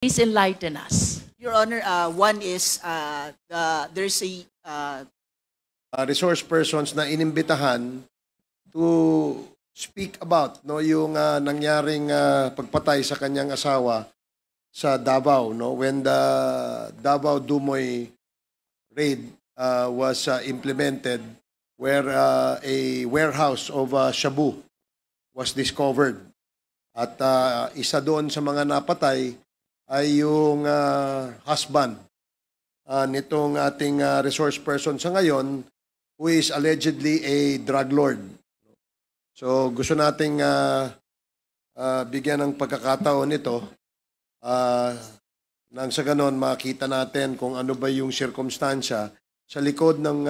Please enlighten us. Your Honor, one is there's a resource persons na inimbitahan to speak about yung nangyaring pagpatay sa kanyang asawa sa Davao when the Davao Dumoy raid was implemented, where a warehouse of shabu was discovered, at isa doon sa mga napatay ay yung husband nitong ating resource person sa ngayon, who is allegedly a drug lord. So gusto nating bigyan ng pagkakataon nito nang sa ganon makita natin kung ano ba yung sirkumstansya sa likod ng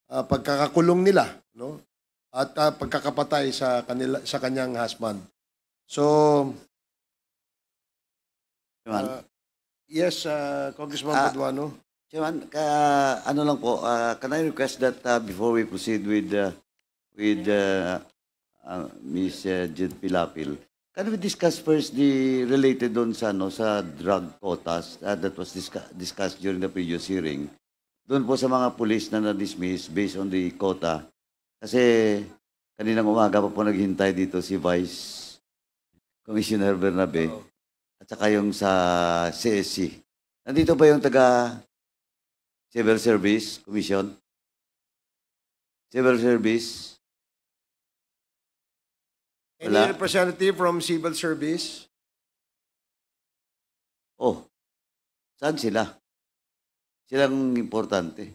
pagkakakulong nila, at pagkakapatay sa kanyang husband. So yes, Congressman Paduano. Chairman, ano lang po, can I request that before we proceed with Ms. Jed Pilapil, can we discuss first the related doon sa drug quotas that was discussed during the previous hearing? Doon po sa mga police na na-dismiss based on the quota. Kasi kaninang umaga pa po naghintay dito si Vice Commissioner Bernabe at saka yung sa CSC. Nandito ba yung taga Civil Service Commission? Civil Service? Any representative from Civil Service? Oh, saan sila? Silang importante.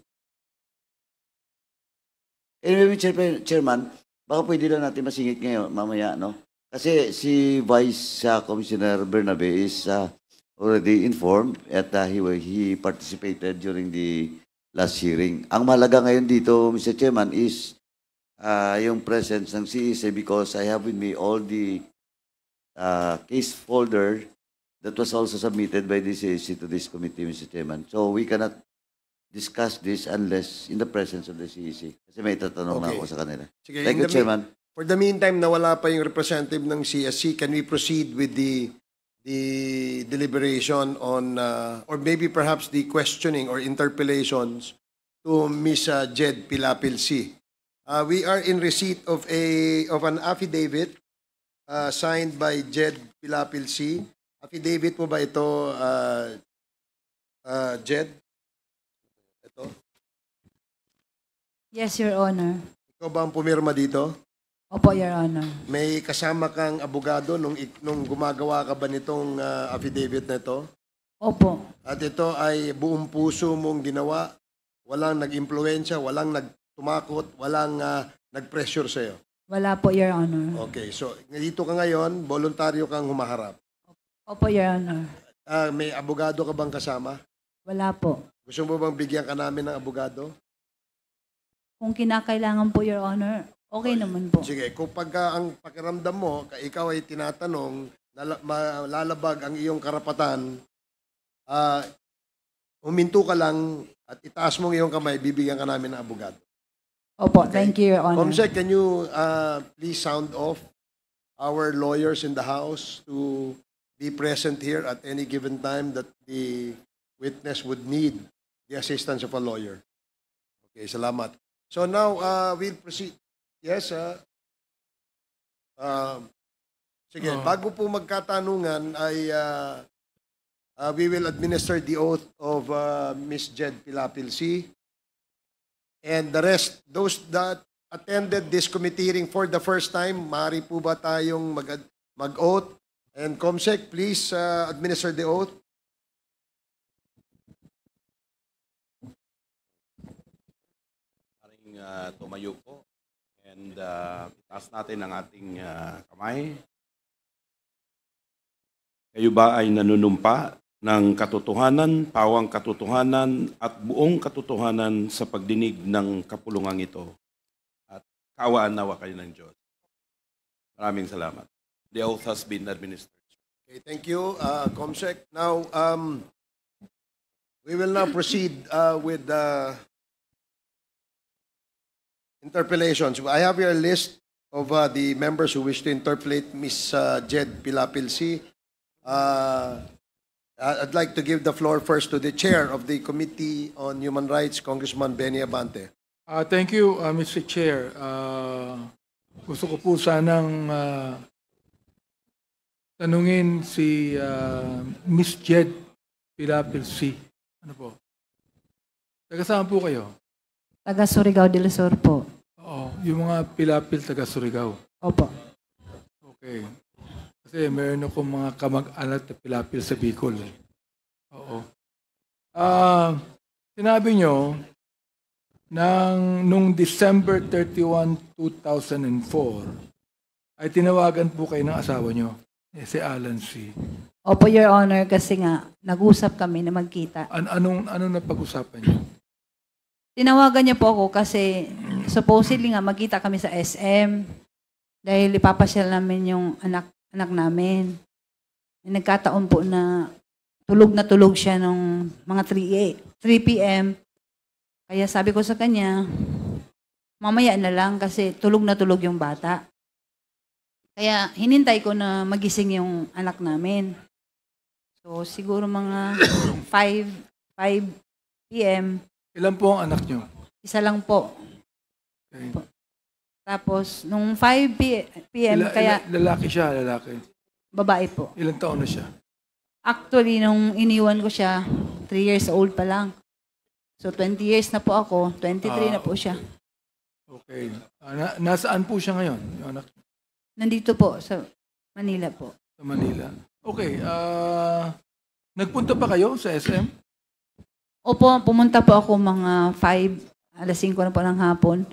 Anyway, Chairman, baka pwede lang natin masingit ngayon, mamaya, no? Kasi si Vice Commissioner Bernabe is already informed at he participated during the last hearing. Ang mahalaga ngayon dito, Mr. Chairman, is yung presence ng CEC, because I have with me all the case folder that was also submitted by the CEC to this committee, Mr. Chairman. So we cannot discuss this unless in the presence of the CEC. Kasi may tatanong na ako sa kanila. Sige, thank you, Chairman. For the meantime, na wala pa yung representative ng CSC, can we proceed with the deliberation on, or maybe perhaps the questioning or interpellations to Ms. Jed Pilapil C. We are in receipt of an affidavit signed by Jed Pilapil C. Affidavit mo ba ito, Jed? Ito? Yes, Your Honor. Ikaw ba ang pumirma dito? Opo, Your Honor. May kasama kang abogado nung gumagawa ka ba nitong affidavit na ito? Opo. At ito ay buong puso mong ginawa? Walang nag-impluensya, walang nagtumakot, walang nag-pressure sa'yo? Wala po, Your Honor. Okay, so dito ka ngayon, voluntaryo kang humaharap. Opo, Your Honor. May abogado ka bang kasama? Wala po. Gusto mo bang bigyan ka namin ng abogado? Kung kinakailangan po, Your Honor, okay naman po. Sige, kung ang pakiramdam mo, ikaw ay tinatanong, lalabag ang iyong karapatan, huminto ka lang at itaas mo ang iyong kamay, bibigyan ka namin ng abogado. Opo, okay. Thank you, Your Honor. Comsec, can you please sound off our lawyers in the House to be present here at any given time that the witness would need the assistance of a lawyer? Okay, salamat. So now, we'll proceed. Yes, sige, bago po magkatanungan ay we will administer the oath of Ms. Jed Pilapil C. And the rest, those that attended this committee hearing for the first time, maaari po ba tayong mag-oath? And Comsec, please administer the oath. Tumayo po and itaas natin ang ating kamay. Kayo ba ay nanunumpa ng katotohanan, pawang katotohanan at buong katotohanan sa pagdinig ng kapulungang ito? At kaawaan nawa kayo ng Diyos. Maraming salamat. The oath has been administered. Okay, thank you, Comsec. Now, we will now proceed with interpellations. I have here a list of the members who wish to interpellate Ms. Jed Pilapil C. I'd like to give the floor first to the chair of the Committee on Human Rights, Congressman Benny Abante. Thank you, Mr. Chair. Gusto ko po sanang tanungin si Miss Jed Pilapil-C. Ano po? Taga saan po kayo? Taga Surigao del Sur po. Oo, yung mga Pilapil taga Surigao. Opo. Okay. Kasi meron akong mga kamag-anak na Pilapil sa Bicol. Oo. Sinabi nyo, nung December 31, 2004, ay tinawagan po kayo ng asawa nyo, si Alan C. Opo, Your Honor, kasi nga, nag-usap kami na magkita. Anong napag-usapan nyo? Tinawagan niya po ako kasi supposedly nga magkita kami sa SM dahil ipapasyal namin yung anak namin. Nagkataon po na tulog siya nung mga 3 p.m. Kaya sabi ko sa kanya, mamaya na lang kasi tulog yung bata. Kaya hinintay ko na magising yung anak namin. So siguro mga 5 p.m. Ilan po ang anak nyo? Isa lang po. Okay. Tapos nung 5 p.m. kaya Lalaki siya, lalaki. babae po. Ilan taon na siya? Actually, nung iniwan ko siya, 3 years old pa lang. So 20 years na po ako, 23 na po siya. Okay. Nasaan po siya ngayon? Yung anak Nandito po sa Manila po. sa Manila. Okay. Nagpunta pa kayo sa SM? Opo, pumunta po ako mga alas 5 na po ng hapon.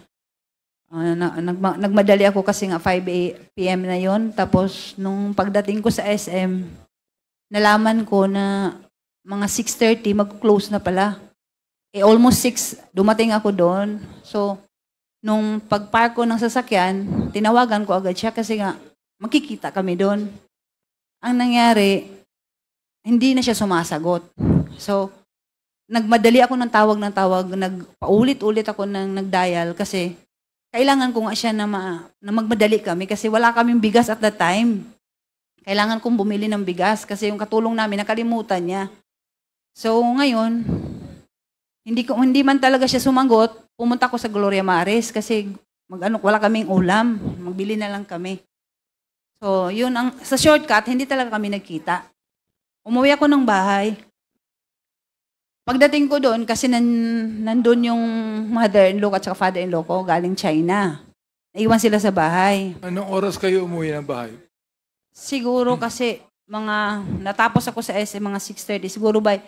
Nagmadali ako kasi nga 5 p.m. na yon. Tapos nung pagdating ko sa SM, nalaman ko na mga 6:30 mag-close na pala. Almost 6, dumating ako doon. So, nung pag-park ko ng sasakyan, tinawagan ko agad siya kasi nga makikita kami doon. Ang nangyari, hindi na siya sumasagot. So, nagmadali ako ng tawag, nagpaulit-ulit ako ng nag-dial kasi kailangan ko nga siya na magmadali kami kasi wala kaming bigas at that time. Kailangan kong bumili ng bigas kasi yung katulong namin nakalimutan niya. So ngayon, hindi man talaga siya sumagot, pumunta ko sa Gloria Maris kasi wala kaming ulam, magbili na lang kami. So yun sa shortcut, hindi talaga kami nagkita. Umuwi ako ng bahay. Pagdating ko doon, kasi nandun yung mother-in-law at saka father-in-law ko galing China. Naiwan sila sa bahay. Anong oras kayo umuwi ng bahay? Siguro kasi natapos ako sa SM mga 6:30. Siguro by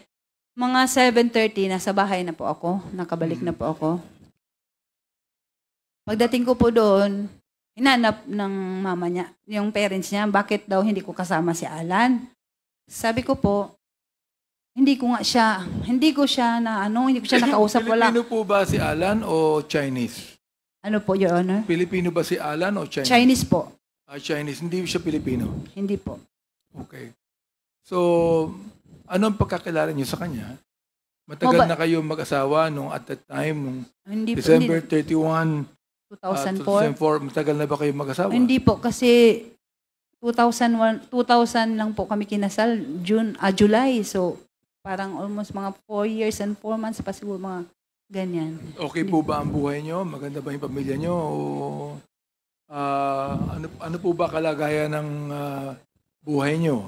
mga 7:30 nasa bahay na po ako. Nakabalik na po ako. Pagdating ko po doon, hinanap ng mama niya, yung parents niya, bakit daw hindi ko kasama si Alan. Sabi ko po, hindi ko siya nakausap, wala. Pilipino po ba si Alan o Chinese? Ano po, Your Honor? Pilipino ba si Alan o Chinese? Chinese po. Chinese, hindi siya Pilipino. Hindi po. Okay. So, anong pagkakilala niyo sa kanya? Matagal na kayo mag-asawa nung at that time, nung Hindi po, December 31, 2004. 2004, matagal na ba kayo mag-asawa? Hindi po, kasi 2000 lang po kami kinasal, July. So, parang almost mga 4 years and 4 months pa siguro, mga ganyan. Okay po ba ang buhay niyo? Maganda ba yung pamilya niyo? O ano po ba kalagayan ng buhay niyo?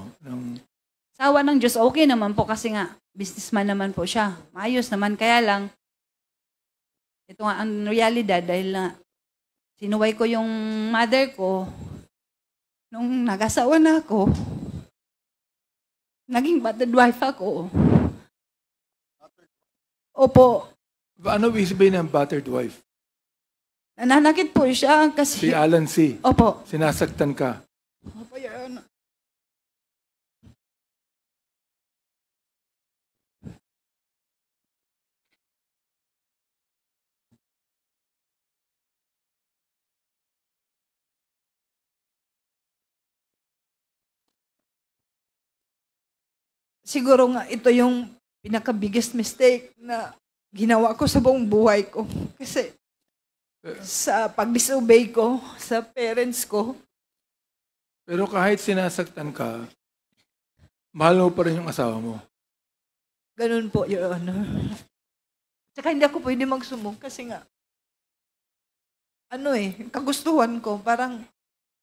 Sa awa ng Diyos, okay naman po kasi nga, businessman naman po siya. Maayos naman, kaya lang, ito nga ang realidad dahil na sinuway ko yung mother ko, nung nag-asawa na ako, naging battered wife ako. Opo. Ano ibig sabihin ng battered wife? Nananakit po siya kasi... Si Alan C. Opo. Sinasaktan ka. Opo, Your Honor. Siguro nga ito yung pinaka-biggest mistake na ginawa ko sa buong buhay ko. Kasi sa pag-disobey ko sa parents ko. Pero kahit sinasaktan ka, Mahal mo pa rin yung asawa mo. Ganun po, Your Honor. Tsaka hindi ako pwede magsumbong kasi nga, kagustuhan ko, parang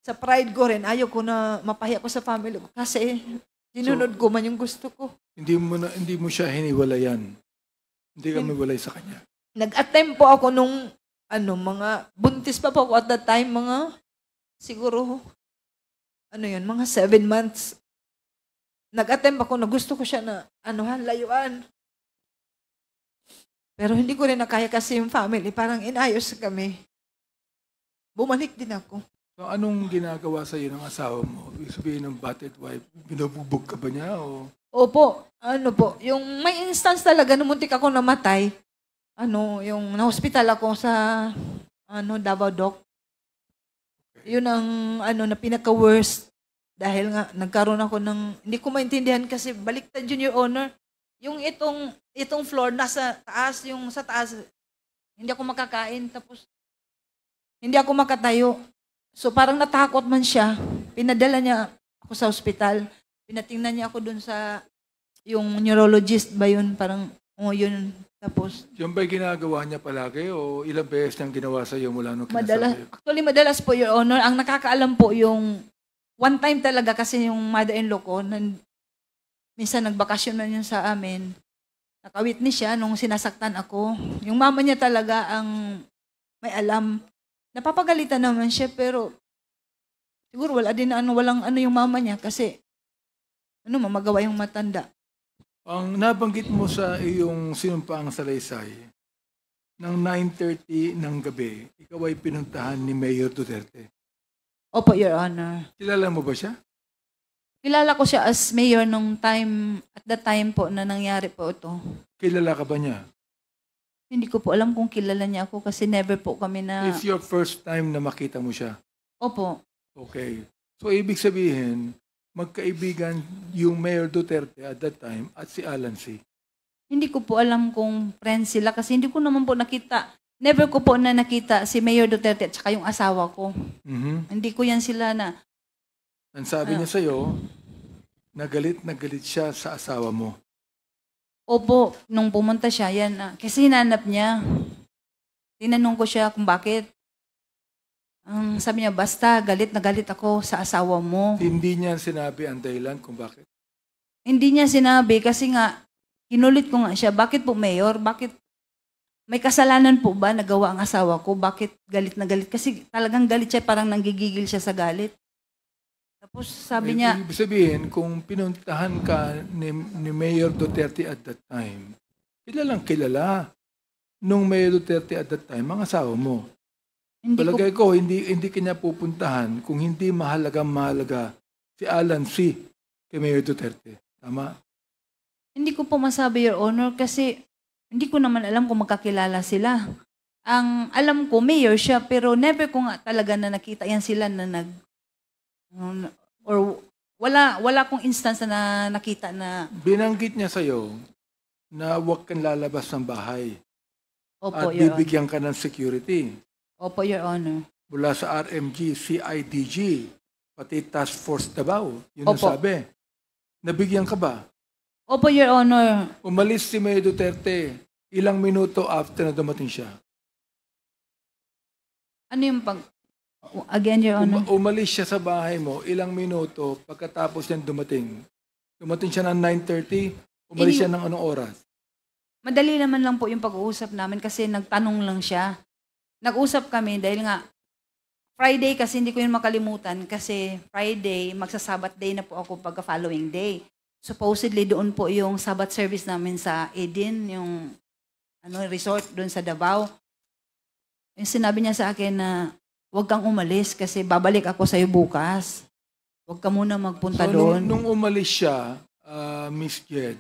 sa pride ko rin, ayaw ko na mapahiya ko sa family ko kasi sinunod ko man yung gusto ko. Hindi mo siya hiniwalayan. Hindi ka miwalay sa kanya. Nag-attempt po ako nung, mga, buntis pa po ako at that time, mga, siguro, mga 7 months. Nag-attempt ako na gusto ko siya na, layuan. Pero hindi ko rin nakaya kasi yung family, parang inayos kami. Bumalik din ako. So, anong ginagawa sa iyo ng asawa mo? Ibig sabihin ng battered wife, binubugbog ka ba niya? O? Opo, yung may instance talaga na muntik ako namatay, yung na-hospital ako sa, Davao Doc. Yun ang, na pinaka-worst. Dahil nga, nagkaroon ako ng, hindi ko maintindihan kasi baliktad yun, Your Honor. Yung itong floor, nasa taas, yung sa taas, hindi ako makakain, tapos, hindi ako makatayo. So, parang natakot man siya. Pinadala niya ako sa ospital. Pinatingnan niya ako dun sa, yung neurologist ba yun? Parang, yun. Tapos, yung ba'y ginagawa niya palagi o ilang beses niyang ginawa sa iyo mula nung kinasal? madalas po, Your Honor. Ang nakakaalam po yung, one time talaga kasi yung mother-in-law ko, minsan nagbakasyon na yun sa amin. Naka-witness siya nung sinasaktan ako. Yung mama niya talaga ang may alam. Napapagalitan naman siya pero siguro walang yung mama niya kasi mamagawa yung matanda. Ang nabanggit mo sa iyong sinumpaang salaysay, ng 9:30 ng gabi, ikaw ay pinuntahan ni Mayor Duterte. Opo, Your Honor. Kilala mo ba siya? Kilala ko siya as mayor nung time, at the time po na nangyari po ito. Kilala ka ba niya? Hindi ko po alam kung kilala niya ako kasi never po kami na... It's your first time na makita mo siya? Opo. Okay. So, ibig sabihin, magkaibigan yung Mayor Duterte at that time at si Alan C. Hindi ko po alam kung friends sila kasi hindi ko naman po nakita. Never ko po na nakita si Mayor Duterte at saka yung asawa ko. Mm-hmm. Hindi ko yan sila na... Ang sabi niya sa'yo, na galit siya sa asawa mo. Opo, nung pumunta siya, kasi hinanap niya. Tinanong ko siya kung bakit. Sabi niya, basta galit na galit ako sa asawa mo. Hindi niya sinabi ang dahilan kung bakit. Hindi niya sinabi kasi nga, kinulit ko nga siya, bakit po Mayor? Bakit may kasalanan po ba nagawa ang asawa ko? Bakit galit na galit? Kasi talagang galit siya, parang nanggigigil siya sa galit. Tapos sabi niya... Ibig sabihin, kung pinuntahan ka ni Mayor Duterte at that time, kilalang kilala nung Mayor Duterte at that time, ang asawa mo. Palagay ko, hindi kanya pupuntahan kung hindi mahalaga si Alan C. kay Mayor Duterte. Tama? Hindi ko po masabi, Your Honor, kasi hindi ko naman alam kung magkakilala sila. Ang alam ko, mayor siya, pero never ko nga talaga na nakita yan sila na or wala akong instance na nakita na... Binanggit niya sa'yo na huwag kang lalabas ng bahay. Opo, at Your bibigyan ka ng security. Opo, Your Honor. Mula sa RMG, CIDG, pati Task Force Davao. Yun ang Opo. sabi. Nabigyan ka ba? Opo, Your Honor. Umalis si Mayor Duterte ilang minuto after na dumating siya. Ano yung Again, Your Honor. Umalis siya sa bahay mo ilang minuto pagkatapos niyan dumating. Dumating siya ng 9:30, umalis siya ng anong oras? Madali naman lang po yung pag-uusap namin kasi nagtanong lang siya. Nag-usap kami dahil nga Friday kasi hindi ko yun makalimutan kasi Friday, magsa-Sabbath day na po ako pagka-following day. Supposedly doon po yung Sabbath service namin sa Eden, yung resort doon sa Davao. Yung sinabi niya sa akin na huwag kang umalis kasi babalik ako sa'yo bukas. Huwag ka muna magpunta doon. Nung umalis siya, Miss Jed,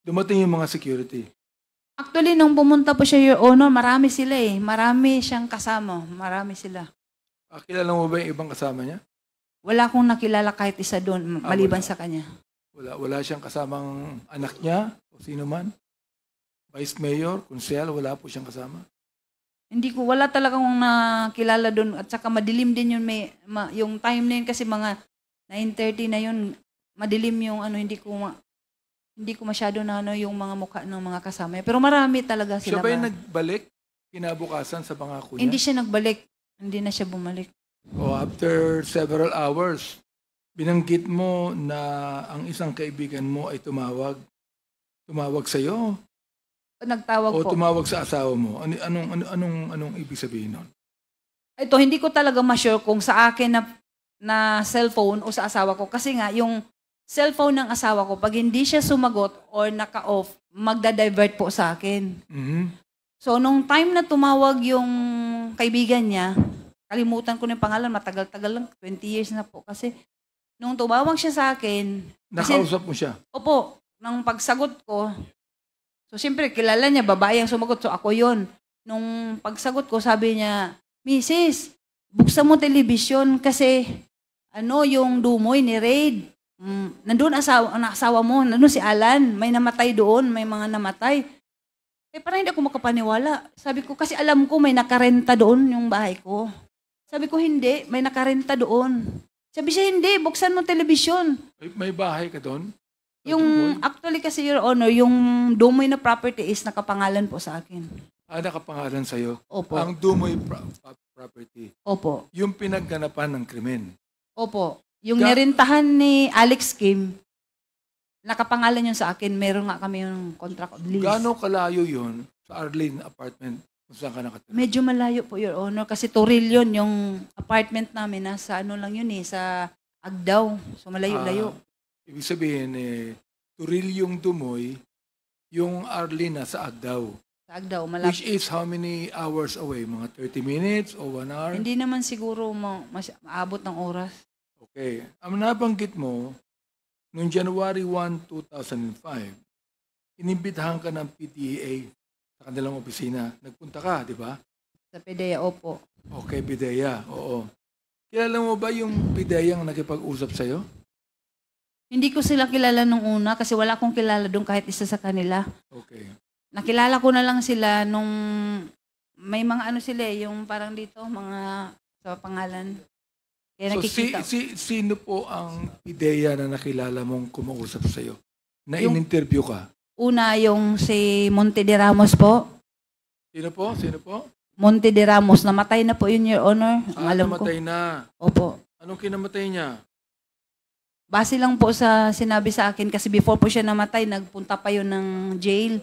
dumating yung mga security. Actually, nung pumunta po siya, Your Honor, marami sila eh. Marami siyang kasama. Marami sila. Kilala mo ba yung ibang kasama niya? Wala akong nakilala kahit isa doon, maliban wala. sa kanya. Wala siyang kasamang anak niya o sino man? Vice Mayor, Kunsel, wala po siyang kasama? Hindi ko, wala talagang nakilala doon. At saka madilim din yun, yung time na yun kasi mga 9:30 na yun, madilim yung ano, hindi ko masyado na ano yung mga mukha ng mga kasama. Pero marami talaga Siya sila. ba yung nagbalik kinabukasan sa pangako niya? Hindi siya nagbalik. Hindi na siya bumalik. O after several hours, binanggit mo na ang isang kaibigan mo ay tumawag sa iyo Nagtawag o po. tumawag sa asawa mo. Anong ibig sabihin nun? Ito, hindi ko talaga ma-sure kung sa akin na cellphone o sa asawa ko. Kasi nga, yung cellphone ng asawa ko, pag hindi siya sumagot or naka-off, magda-divert po sa akin. Mhm. So, nung time na tumawag yung kaibigan niya, kalimutan ko na yung pangalan, matagal-tagal lang, 20 years na po. Kasi, nung tumawag siya sa akin, Nakausap mo siya? opo, nang pagsagot ko, so, siyempre, kilala niya, babae ang sumagot, so ako yon. Nung pagsagot ko, sabi niya, Mrs., buksan mo telebisyon kasi, yung Dumoy ni Raid, nandun asawa mo, nandun si Alan, may namatay doon, may mga namatay. Parang hindi ako makapaniwala. Sabi ko, kasi alam ko may nakarenta doon yung bahay ko. Sabi ko, hindi, may nakarenta doon. Sabi siya, hindi, buksan mo telebisyon. May bahay ka doon? Sa Yung, Dumoy? actually kasi, Your Honor, yung Dumoy na property is nakapangalan po sa akin. Nakapangalan sa'yo? Opo. Ang Dumoy property. Opo. Yung pinagganapan ng krimen. Opo. Yung nirintahan ni Alex Kim, nakapangalan yun sa akin. Meron nga kami yung contract of lease. Gaano kalayo yun sa Arlene apartment kung saan ka nakatira? Medyo malayo po, Your Honor, kasi Toril yun, yung apartment namin, nasa ano lang yun sa Agdaw. So malayo-layo. Ibig sabihin, Turil yung Dumoy, yung Arlene sa Agdaw. Sa Agdaw, malapit. Which is how many hours away? Mga 30 minutes o 1 hour? Hindi naman siguro maabot ng oras. Okay. Ang nabanggit mo, noong January 1, 2005, inimbitahan ka ng PDEA sa kanilang opisina. Nagpunta ka, di ba? Sa PDEA, opo. Okay, PDEA. Oo. Kilala mo ba yung PDEA ang nakipag-usap sa'yo? Hindi ko sila kilala nung una kasi wala akong kilala doon kahit isa sa kanila. Okay. Nakilala ko na lang sila nung may mga ano sila yung parang dito, mga sa pangalan. Kaya So, nakikita. sino po ang PDEA na nakilala mong kumausap sa'yo? Na Yung- in-interview ka? Una yung si Monte de Ramos po. Sino po? Sino po? Monte de Ramos. Namatay na po yun, Your Honor. Ang alam ko. Namatay na. Opo. Anong kinamatay niya? Base lang po sa sinabi sa akin kasi before po siya namatay, nagpunta pa yun ng jail.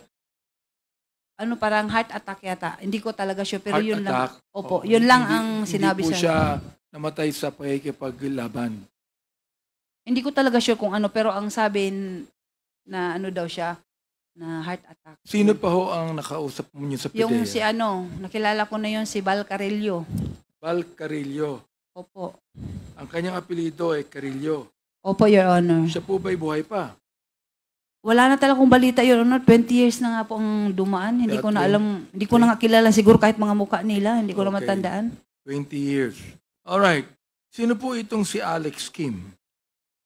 Parang heart attack yata. Hindi ko talaga sure, pero Heart yun lang. attack? Opo, Oo. yun lang Hindi- ang sinabi Hindi po sa siya namatay sa pakikipaglaban. Hindi ko talaga sure kung ano, pero ang sabi na ano daw siya, na heart attack. Sino pa ho ang nakausap mo niyo sa PDEA? Yung si nakilala ko na yun, si Val Carillo. Val Carillo. Opo. Ang kanyang apelido ay Carillo. Opo, Your Honor. Siya po ba'y buhay pa? Wala na talagang balita, Your Honor. 20 years na nga po ang dumaan. Hindi ko na alam, hindi ko na nga kilala siguro kahit mga mukha nila. Hindi ko na Okay. matandaan. 20 years. Alright. Sino po itong si Alex Kim?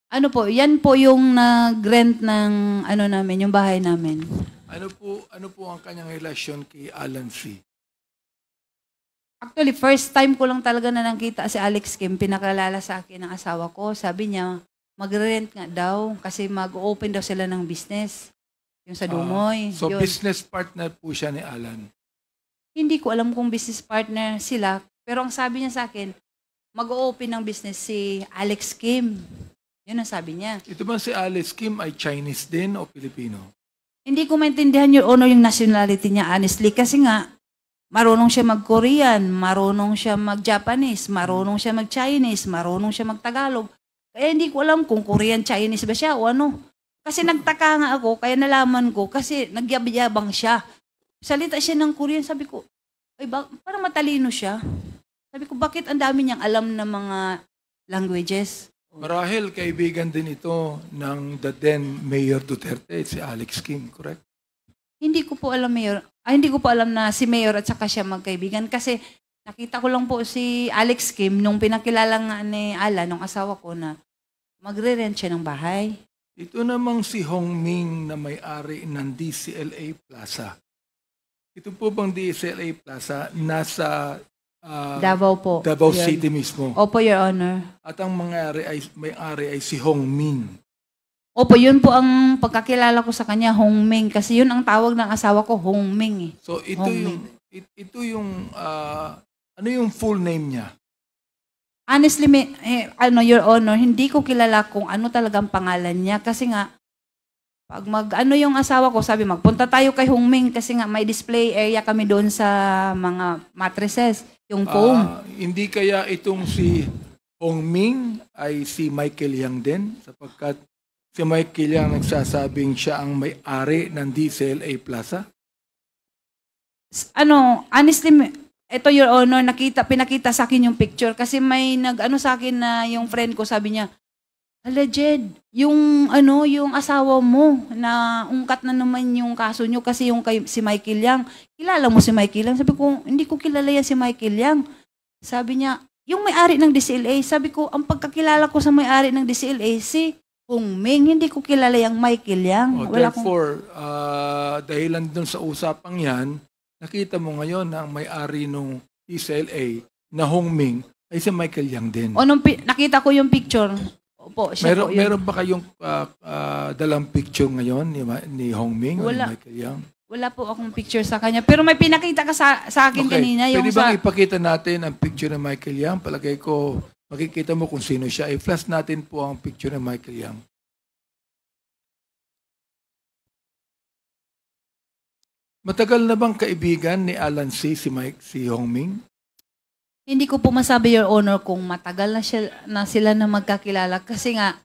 Ano po, yan po yung nag-rent ng namin, yung bahay namin. Ano po ang kanyang relasyon kay Alan C? Actually, first time ko lang talaga na nakita si Alex Kim, pinakalala sa akin ng asawa ko. Sabi niya, mag-rent nga daw kasi mag-open daw sila ng business. Yung sa Dumoy. So Yun. business partner po siya ni Alan. Hindi ko alam kung business partner sila, pero ang sabi niya sa akin, mag-open ng business si Alex Kim. Yun ang sabi niya. Ito ba si Alex Kim ay Chinese din o Filipino? Hindi ko maintindihan, Your Honor, yung nationality niya, honestly. Kasi nga, marunong siya mag-Korean, marunong siya mag-Japanese, marunong siya mag-Chinese, marunong siya mag-Tagalog. Kaya hindi ko alam kung Korean, Chinese ba siya o ano. Kasi nagtaka nga ako, kaya nalaman ko, kasi nagyabang siya. Salita siya ng Korean, sabi ko, parang matalino siya. Sabi ko, bakit ang dami niyang alam na mga languages? Marahil kaibigan din ito ng the then Mayor Duterte, si Alex Kim, correct? Hindi ko po alam, Mayor. Hindi ko po alam na si Mayor at saka siya magkaibigan. Kasi nakita ko lang po si Alex Kim nung pinakilala nga ni Alan, nung asawa ko, na magre-rent siya ng bahay. Ito namang si Hong Ming na may-ari ng DCLA Plaza. Ito po bang DCLA Plaza nasa Davao po. Davao Yun. City mismo? Opo, Your Honor. At ang may-ari ay si Hong Ming. Opo, yun po ang pagkakilala ko sa kanya, Hong Ming. Kasi yun ang tawag ng asawa ko, Hong Ming. So ito Hong yung ito yung ano yung full name niya? Honestly, Your Honor, hindi ko kilala kung ano talagang pangalan niya. Kasi nga, pag yung asawa ko, sabi, magpunta tayo kay Hong Ming kasi nga may display area kami doon sa mga mattresses, yung foam. Hindi kaya itong si Hong Ming ay si Michael Yang din? Sapagkat si Michael Yang nagsasabing siya ang may-ari ng DCLA Plaza? Honestly, ito, Your Honor, pinakita sa akin yung picture kasi may sa akin na yung friend ko, sabi niya, alleged, yung asawa mo na ungkat na naman yung kaso nyo kasi si Michael Yang. Kilala mo si Michael Yang? Sabi ko, hindi ko kilala yan si Michael Yang. Sabi niya, yung may-ari ng DCLA. Sabi ko, ang pagkakilala ko sa may-ari ng DCLA, si Hong Ming, hindi ko kilala yung Michael Yang. Therefore, dahilan dun sa usapang yan, nakita mo ngayon na ang may-ari ng DCLA na Hong Ming ay si Michael Yang din. Nakita ko yung picture. Opo, siya po yun. Meron ba kayong dalang picture ngayon ni Hong Ming o ni Michael Yang? Wala po akong picture sa kanya. Pero may pinakita ka sa akin kanina. Pwede bang ipakita natin ang picture ng Michael Yang? Palagay ko, makikita mo kung sino siya. I-flash natin po ang picture ng Michael Yang. Matagal na bang kaibigan ni Alan C. si Hong Ming? Hindi ko po masabi, Your Honor, kung matagal na sila na magkakilala. Kasi nga,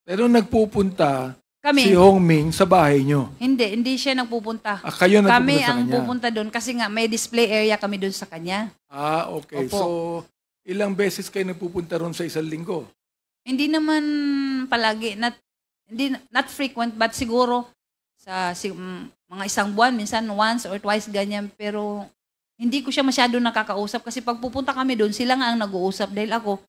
pero nagpupunta kami, si Hong Ming sa bahay nyo? Hindi siya nagpupunta. Kayo nagpupunta kami sa ang kanya? pupunta doon kasi nga may display area kami doon sa kanya. Okay. Opo. So, ilang beses kayo nagpupunta ron sa isang linggo? Hindi naman palagi, not frequent, but siguro sa mga isang buwan, minsan once or twice ganyan. Pero hindi ko siya masyado nakakausap kasi pag pupunta kami doon, sila nga ang nag-uusap. Dahil ako,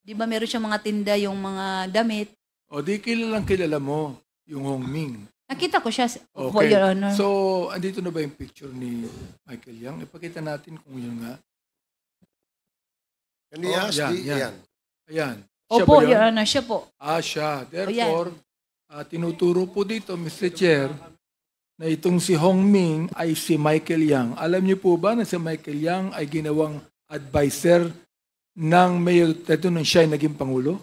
di ba meron siya mga tinda, yung mga damit. O di kilala mo yung Hong Ming. Nakita ko siya, Okay. Your Honor. So, andito na ba yung picture ni Michael Yang? Ipakita natin kung yun nga. Can we ask yan. Ayan. Siya Opo, ba yun? Your Honor, siya po. Siya. Therefore, tinuturo po dito, Mr. Chair, na itong si Hong Ming ay si Michael Yang. Alam niyo po ba na si Michael Yang ay ginawang advisor ng Mayor Duterte nung siya ay naging Pangulo?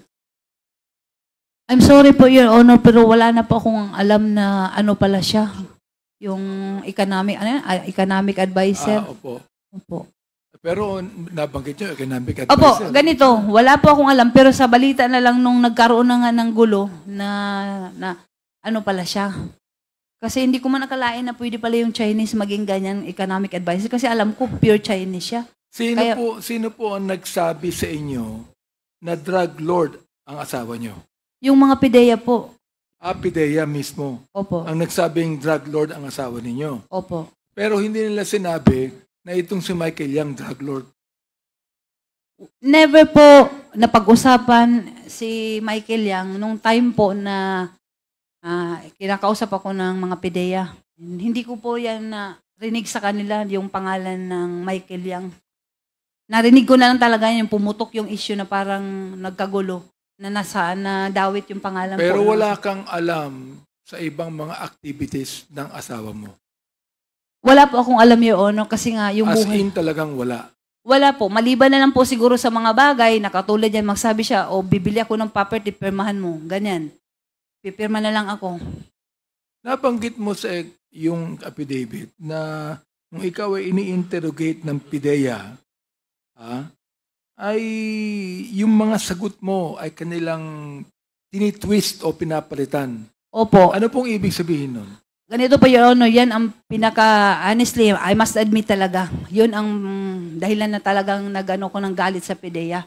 I'm sorry po, Your Honor, pero wala na po akong alam na ano pala siya. Yung economic advisor. Opo. Opo. Pero nabanggit niyo, economic Opo, advisor. ganito. Wala po akong alam, pero sa balita na lang nung nagkaroon na nga ng gulo na ano pala siya. Kasi hindi ko man nakalain na pwede pala yung Chinese maging ganyan economic advisor kasi alam ko pure Chinese siya. Sino po ang nagsabi sa inyo na drug lord ang asawa niyo? Yung mga pideya po. Pidea mismo. Opo. Ang nagsabing drug lord ang asawa ninyo. Opo. Pero hindi nila sinabi na itong si Michael Yang drug lord. Never po napag-usapan si Michael Yang nung time po na kinakausap ako ng mga pideya. Hindi ko po yan rinig sa kanila yung pangalan ng Michael Yang. Narinig ko na lang talaga yung pumutok yung issue na parang nagkagulo na dawit yung pangalan po. Pero wala kang alam sa ibang mga activities ng asawa mo. Wala po akong alam, Your Honor, kasi nga yung As buhay. in talagang wala. Wala po. Maliban na lang po siguro sa mga bagay na katulad yan, magsabi siya, bibili ako ng property, pirmahan mo. Ganyan. Pipirma na lang ako. Nabanggit mo sa yung affidavit na kung ikaw ay ini-interrogate ng PIDEA, ay yung mga sagot mo ay kanilang tinitwist o pinapalitan. Opo. Ano pong ibig sabihin nun? Ganito po, Your Honor, yan ang honestly, I must admit talaga, yun ang dahilan na talagang nag-ano ko ng galit sa PIDEA.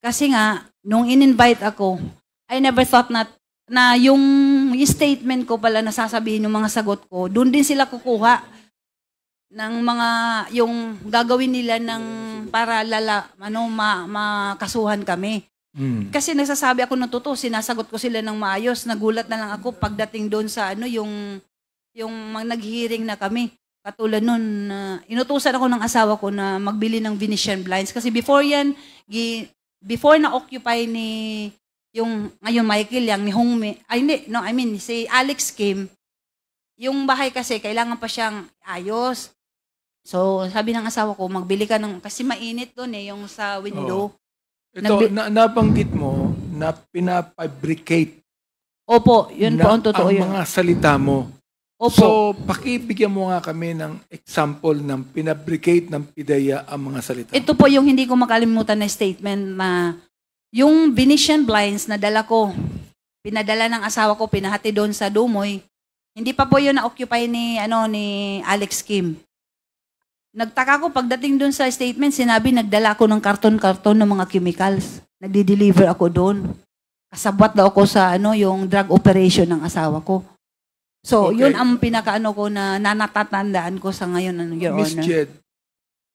Kasi nga, nung in-invite ako, I never thought na yung statement ko pala na sasabihin ng mga sagot ko, doon din sila kukuha ng mga, yung gagawin nila ng para makasuhan kami. Kasi nagsasabi ako ng totoo, sinasagot ko sila ng maayos, nagulat na lang ako pagdating doon sa yung nag-hearing na kami. Katulad nun, inutusan ako ng asawa ko na magbili ng Venetian blinds. Kasi before na-occupy ni yung ngayon Michael Yang ni Hongme, ay hindi, no, I mean si Alex Kim, yung bahay kasi kailangan pa siyang ayos. So sabi ng asawa ko, magbili ka ng, kasi mainit doon yung sa window. Ito, nabanggit mo na pinafabricate Opo, yun po ang totoo ang yun. mga salita mo. Opo. So, pakibigyan mo nga kami ng example ng pinabricate ng PIDEA ang mga salita. Ito po yung hindi ko makalimutan na statement na yung Venetian blinds na dala ko, pinadala ng asawa ko, pinahati doon sa Dumoy. Hindi pa po yun na-occupy ni Alex Kim. Nagtaka ko pagdating doon sa statement, sinabi nagdala ako ng karton-karton ng mga chemicals. Nagdi-deliver ako doon. Kasabwat daw ako sa yung drug operation ng asawa ko. So, Okay. yun ang pinakaano ko na natatandaan ko sa ngayon, Your Miss Honor. Jed,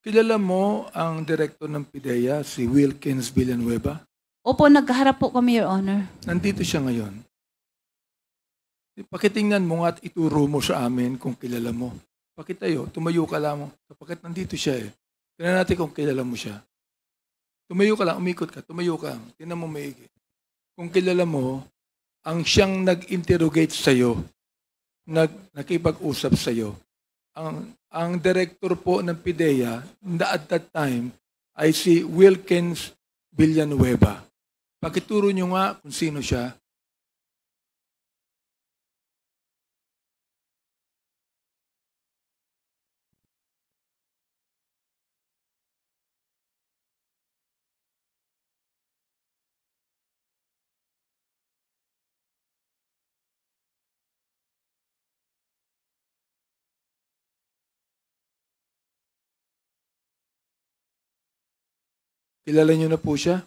kilala mo ang direktor ng PIDEA, si Wilkins Villanueva? Opo, nagkaharap po kami, Your Honor. Nandito siya ngayon. Pakitingnan mo nga at ituro mo sa amin kung kilala mo. Pakitayo, tumayo ka lang mo. Kapag nandito siya tingnan natin kung kilala mo siya. Tumayo ka lang, umikot ka, tumayo ka. Tingnan mo maigi. Kung kilala mo, ang siyang nag-interrogate sa'yo, nakipag-usap sa'yo, ang director po ng PIDEA at that time ay si Wilkins Villanueva. Pakituro nyo nga kung sino siya. Kilala nyo na po siya?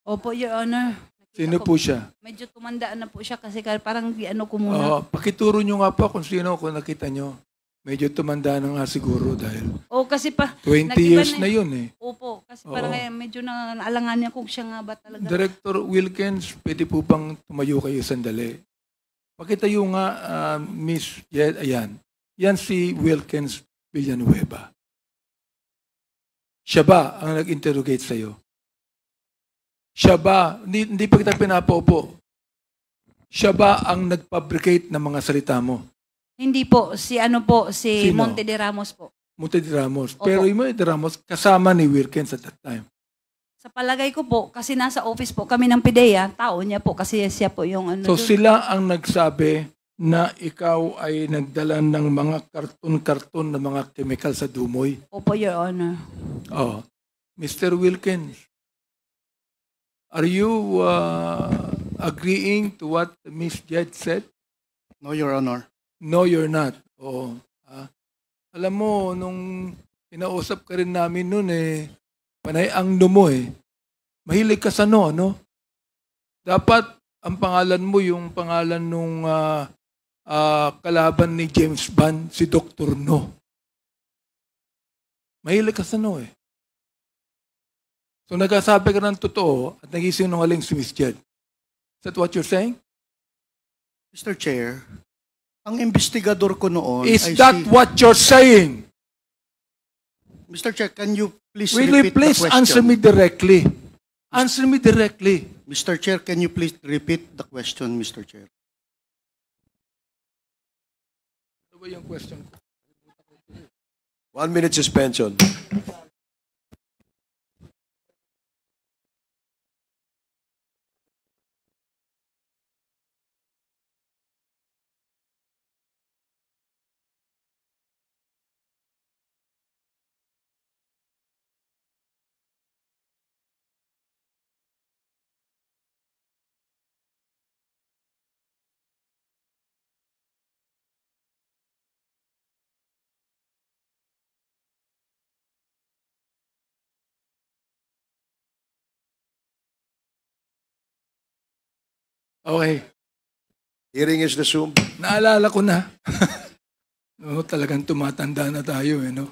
Opo, Your Honor. Sino po siya? Medyo tumandaan na po siya kasi parang ko muna. Pakituro nyo nga po kung sino kung nakita nyo. Medyo tumanda na nga siguro dahil Kasi 20 nag-iba years na yun eh. Opo, kasi Oo. parang medyo naalangan niya kung siya nga ba talaga. Director Wilkins, pwede po bang tumayo kayo sandali? Pakitayo nga, Miss Jed, ayan. Yan si Wilkins Villanueva. Siya ba ang nag-interrogate sa'yo? Siya ba, hindi pa kita pinapaupo, siya ba ang nag-fabricate ng mga salita mo? Hindi po, si Sino? Monte de Ramos po. Monte de Ramos. Opo. Pero yung Monte de Ramos, kasama ni Wilkins at that time. Sa palagay ko po, kasi nasa office po kami ng PIDEA, tao niya po, kasi siya po yung So doon. sila ang nagsabi na ikaw ay nagdala ng mga karton-karton na mga chemical sa Dumoy. Opo, Your Honor. Oh, Mr. Wilkins, are you agreeing to what Miss Jed said? No, Your Honor. No, you're not. Oo. Alam mo, nung inausap ka rin namin noon panay ang mo Mahilig ka sa no? Dapat ang pangalan mo yung pangalan nung kalaban ni James Bond, si Dr. No. Mahilig ka sa no So nagsasabi ka ng totoo at nagisinungaling si Miss Jed. Is that what you're saying? Mr. Chair, ang investigador ko noon Is ay that what you're saying? Mr. Chair, can you please Will you repeat please the question? answer me directly? Answer me directly. Mr. Chair, can you please repeat the question, Mr. Chair? Ano ba yung question ko? 1 minute suspension. Okay. Hearing is resumed. Naalala ko na. Talagang tumatanda na tayo no?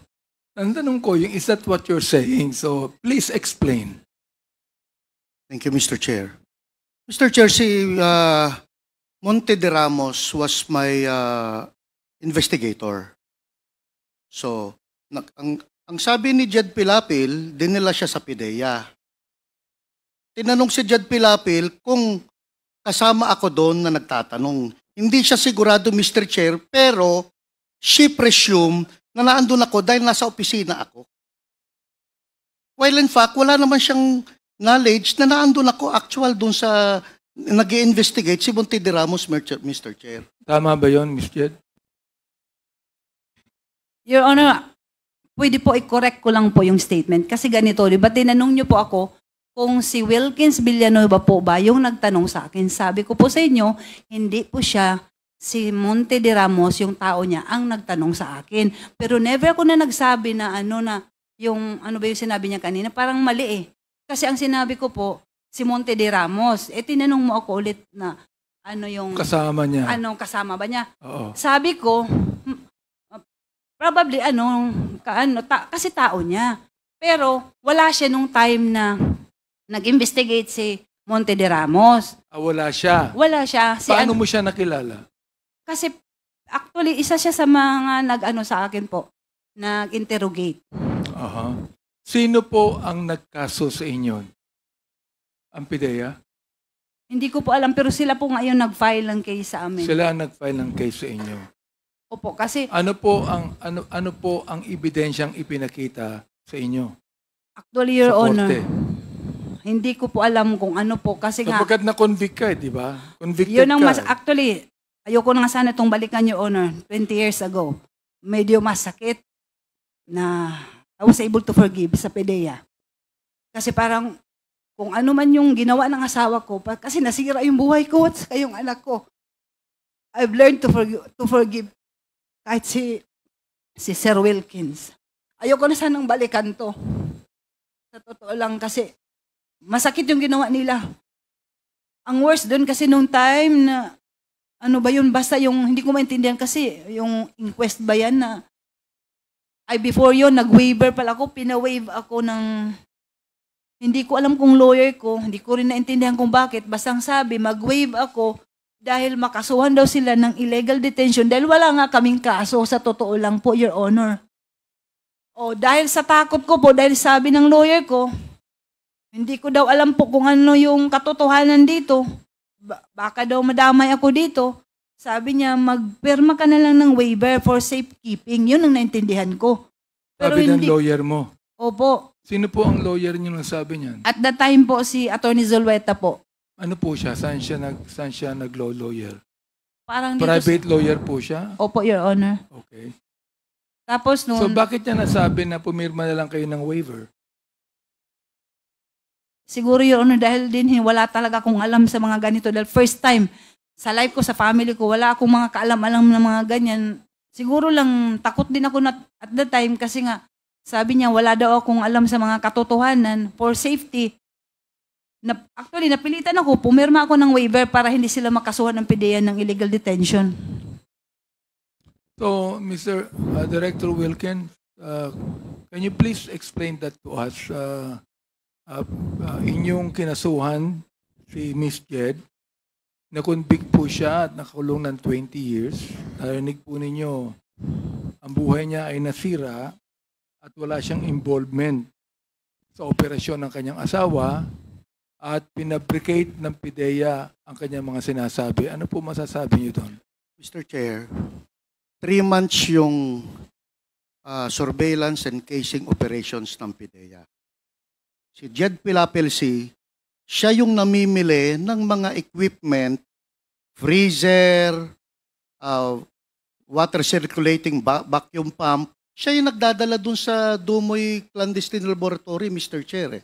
Ang tanong ko, is that what you're saying? So, please explain. Thank you, Mr. Chair. Mr. Chair, si Monte de Ramos was my investigator. So, ang ang sabi ni Jed Pilapil, dinala siya sa PIDEA. Tinanong si Jed Pilapil kung kasama ako doon na nagtatanong. Hindi siya sigurado, Mr. Chair, pero she presumed na naandun ako dahil nasa opisina ako. While in fact, wala naman siyang knowledge na naandun ako actual doon sa nag-i-investigate si Monte de Ramos, Mr. Chair. Tama ba yon, Ms. Jed? Your Honor, pwede po i-correct ko lang po yung statement. Kasi ganito, di ba tinanong niyo po ako kung si Wilkins Villanueva po ba yung nagtanong sa akin. Sabi ko po sa inyo, hindi po siya si Monte de Ramos, yung tao niya, ang nagtanong sa akin. Pero never ako na nagsabi na yung ano ba yung sinabi niya kanina, parang mali eh. Kasi ang sinabi ko po, si Monte de Ramos. Tinanong mo ako ulit na ano yung... Kasama niya. Kasama ba niya? Oo. Sabi ko, probably kasi tao niya. Pero wala siya nung time na nag-investigate si Monte de Ramos. Wala siya. Wala siya. Paano mo siya nakilala? Kasi actually, isa siya sa mga sa akin po, nag-interrogate. Aha. Sino po ang nagkaso sa inyo? Ang PIDEA? Hindi ko po alam, pero sila po ngayon nag-file ng case sa amin. Sila ang nag-file ng case sa inyo. Opo, kasi Ano po ang ebidensyang ipinakita sa inyo? actually, Your sa Honor, korte? hindi ko po alam kung ano po. Kasi nga, Sapagkat na-convict ka, di ba? Convicted yun ang ka. actually, ayoko na nga sana itong balikan, Your Honor, 20 years ago. Medyo masakit na I was able to forgive sa PIDEA. Kasi parang, kung ano man yung ginawa ng asawa ko, kasi nasira yung buhay ko at saka yung anak ko. I've learned to forgive kahit si Sir Wilkins. Ayoko na sanang balikan to. Sa totoo lang kasi, masakit yung ginawa nila. Ang worst doon kasi nung time na, ano ba yun, basta yung, hindi ko maintindihan kasi, yung inquest ba yan na, before yun, nag-waiver pala ako, pina-waive ako ng, hindi ko alam kung lawyer ko, hindi ko rin naintindihan kung bakit, basta ang sabi, mag-waive ako dahil makasuhan daw sila ng illegal detention dahil wala nga kaming kaso, sa totoo lang po, Your Honor. Dahil sa takot ko po, dahil sabi ng lawyer ko, hindi ko daw alam po kung ano yung katotohanan dito. Baka daw madamay ako dito. Sabi niya, magpirma ka na lang ng waiver for safekeeping. Yun ang naintindihan ko. Pero Sabi ng lawyer mo. Opo. Sino po ang lawyer niyo nang sabi niyan? At that time po, si Attorney Zulueta po. Ano po siya? Saan siya nag-law lawyer? Parang dito Private lawyer po siya? Opo, Your Honor. Okay. Tapos So bakit niya nasabi na pumirma na lang kayo ng waiver? siguro, Your Honor, dahil din wala talaga akong alam sa mga ganito. Dahil first time, sa life ko, sa family ko, wala akong mga kaalam-alam na mga ganyan. Siguro lang, takot din ako at the time kasi nga, sabi niya, wala daw akong alam sa mga katotohanan for safety. Actually, napilitan ako, pumirma ako ng waiver para hindi sila makasuhan ng PIDEA ng illegal detention. So, Mr. Director Wilken, can you please explain that to us? Inyong kinasuhan si Miss Jed, na-convict po siya at nakakulong ng 20 years. Narinig po ninyo, ang buhay niya ay nasira at wala siyang involvement sa operasyon ng kanyang asawa at pinabricate ng PIDEA ang kanyang mga sinasabi. Ano po masasabi niyo doon? Mr. Chair, 3 months yung surveillance and casing operations ng PIDEA. Si Jed Pilapilsi, siya yung namimili ng mga equipment, freezer, water circulating vacuum pump. Siya yung nagdadala dun sa Dumoy Clandestine Laboratory, Mr. Chair.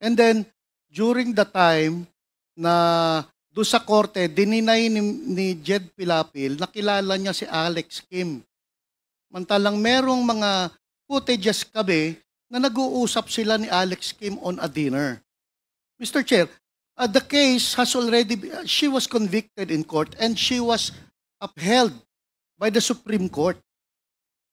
And then, during the time na doon sa korte, dininay ni Jed Pilapil, nakilala niya si Alex Kim. Mantalang merong mga footages kami na nag-uusap sila ni Alex Kim on a dinner. Mr. Chair, the case has already, she was convicted in court and she was upheld by the Supreme Court.